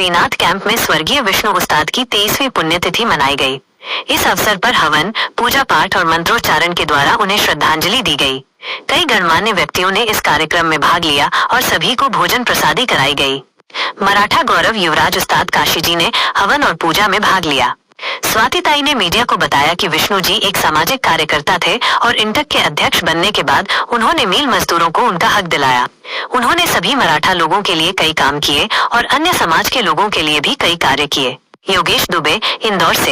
Srinath camp में स्वर्गीय विष्णु उस्ताद की 23वीं पुण्यतिथि मनाई गई। इस अवसर पर हवन, पूजा पाठ और मंत्रोच्चारण के द्वारा उन्हें श्रद्धांजलि दी गई। कई गणमान्य व्यक्तियों ने इस कार्यक्रम में भाग लिया और सभी को भोजन प्रसादी कराई गई। मराठा गौरव युवराज उस्ताद काशी जी ने हवन और पूजा में भाग लिया। स्वाति ताई ने मीडिया को बताया कि विष्णु जी एक सामाजिक कार्यकर्ता थे और इंटक के अध्यक्ष बनने के बाद उन्होंने मील मजदूरों को उनका हक दिलाया। उन्होंने सभी मराठा लोगों के लिए कई काम किए और अन्य समाज के लोगों के लिए भी कई कार्य किए। योगेश दुबे, इंदौर से।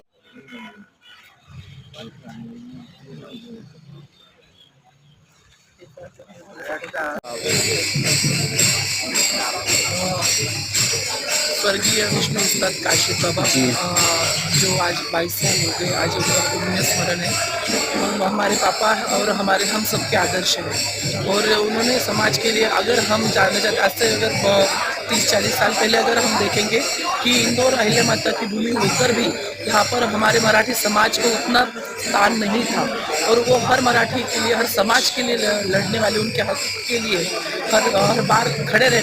स्वर्गीय विष्णु उस्ताद काशी बाबा जो आज 22 साल हो गए, आज उनका पुण्य स्मरण है। वो हमारे पापा और हमारे हम सबके आदर्श हैं और उन्होंने समाज के लिए, अगर हम जाना चाहते, आज से अगर 30-40 साल पहले अगर हम देखेंगे कि इंदौर अहिल्या माता की भूमि होकर भी यहाँ पर हमारे मराठी समाज को उतना स्थान नहीं था और वो हर मराठी के लिए, हर समाज के लिए लड़ने वाले, उनके हक के लिए हर बार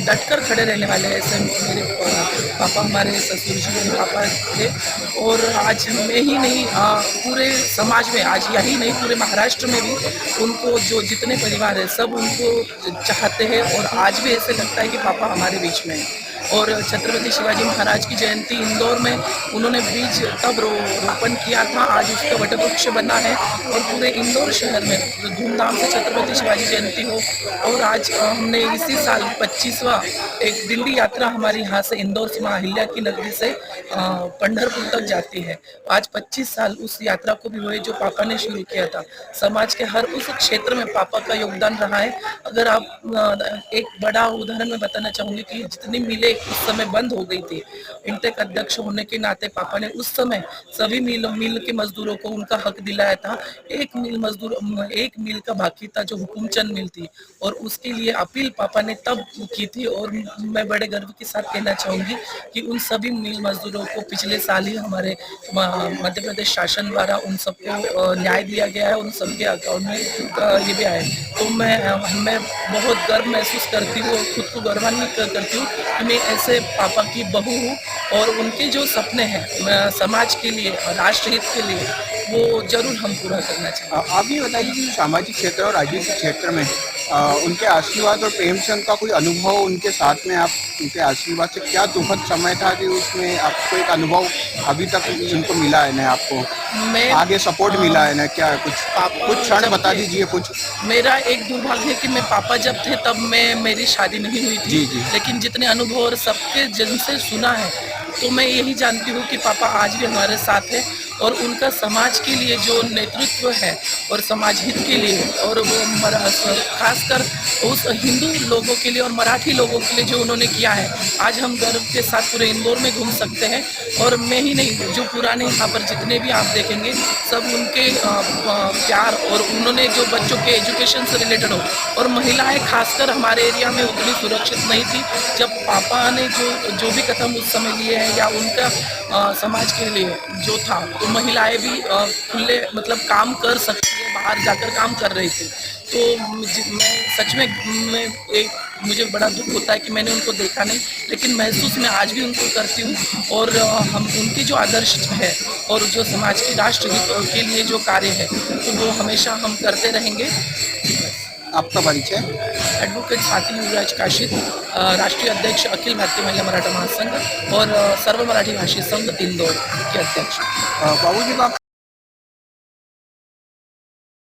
डट कर खड़े रहने वाले। ऐसे मेरे पापा, हमारे ससुर जी मेरे पापा थे और आज मैं ही नहीं पूरे समाज में, आज यही नहीं पूरे महाराष्ट्र में भी उनको जो जितने परिवार है सब उनको चाहते हैं और आज भी ऐसे लगता है कि पापा हमारे बीच में हैं। और छत्रपति शिवाजी महाराज की जयंती इंदौर में उन्होंने बीज तब रोपण किया था, आज उसका वटवृक्ष बना है और पूरे इंदौर शहर में धूमधाम से छत्रपति शिवाजी जयंती हो। और आज हमने इसी साल 25वां एक दिल्ली यात्रा हमारी यहाँ से इंदौर से माँ अहिल्या की नगरी से पंढरपुर तक जाती है। आज 25 साल उस यात्रा को भी हुए जो पापा ने शुरू किया था। समाज के हर उस क्षेत्र में पापा का योगदान रहा है। अगर आप एक बड़ा उदाहरण मैं बताना चाहूँगी कि जितनी मिलें उस समय बंद हो गई थी, इंटेक अध्यक्ष होने के नाते पापा ने उस समय सभी मिल के मजदूरों को उनका हक दिलाया था। एक मिल का बाकी था जो हुकुमचंद मिल थी और उसके लिए अपील पापा ने तब की थी। और मैं बड़े गर्व के साथ कहना चाहूँगी कि उन सभी मिल मजदूरों को पिछले साल ही हमारे मध्य प्रदेश शासन द्वारा उन सबको न्याय दिया गया है, उन सबके अकाउंट में ये भी आए। तो मैं बहुत गर्व महसूस करती हूँ और खुद को गौरवान्वित करती हूँ कि मैं ऐसे पापा की बहू हूँ और उनके जो सपने हैं समाज के लिए, राष्ट्रहित के लिए, वो जरूर हम पूरा करना चाहते हैं। आप ये बताइए कि सामाजिक क्षेत्र और राजनीतिक क्षेत्र में उनके आशीर्वाद और प्रेमचंद का कोई अनुभव उनके साथ में, आप उनके आशीर्वाद से क्या दुखद समय था कि उसमें आपको एक अनुभव अभी तक उनको मिला है ना, आपको आगे सपोर्ट मिला है ना, क्या कुछ क्षण बता दीजिए कुछ। मेरा एक दुर्भाग्य है कि मैं पापा जब थे तब मेरी शादी नहीं हुई थी। जी। लेकिन जितने अनुभव और सबके जिनसे सुना है तो मैं यही जानती हूँ कि पापा आज भी हमारे साथ है और उनका समाज के लिए जो नेतृत्व है और समाज हित के लिए, और वो खासकर उस हिंदू लोगों के लिए और मराठी लोगों के लिए जो उन्होंने किया है, आज हम गर्व के साथ पूरे इंदौर में घूम सकते हैं। और मैं ही नहीं, जो पुराने यहाँ पर जितने भी आप देखेंगे सब उनके प्यार, और उन्होंने जो बच्चों के एजुकेशन से रिलेटेड हो, और महिलाएं खासकर हमारे एरिया में उतनी सुरक्षित नहीं थी। जब पापा ने जो भी कदम उस समय लिए हैं या उनका समाज के लिए जो था, तो महिलाएं भी खुले मतलब काम कर सकती है, बाहर जाकर काम कर रही थी। तो मैं सच में मुझे बड़ा दुख होता है कि मैंने उनको देखा नहीं, लेकिन महसूस मैं आज भी उनको करती हूँ। और हम उनके जो आदर्श है और जो समाज की राष्ट्रहित के लिए जो कार्य है, तो वो हमेशा हम करते रहेंगे। आपका परिचय? एडवोकेट स्वाति युवराज काशी, राष्ट्रीय अध्यक्ष अखिल भारतीय महिला मराठा महासंघ और सर्व मराठी भाषी संघ इंदौर के अध्यक्ष। बाबूजी का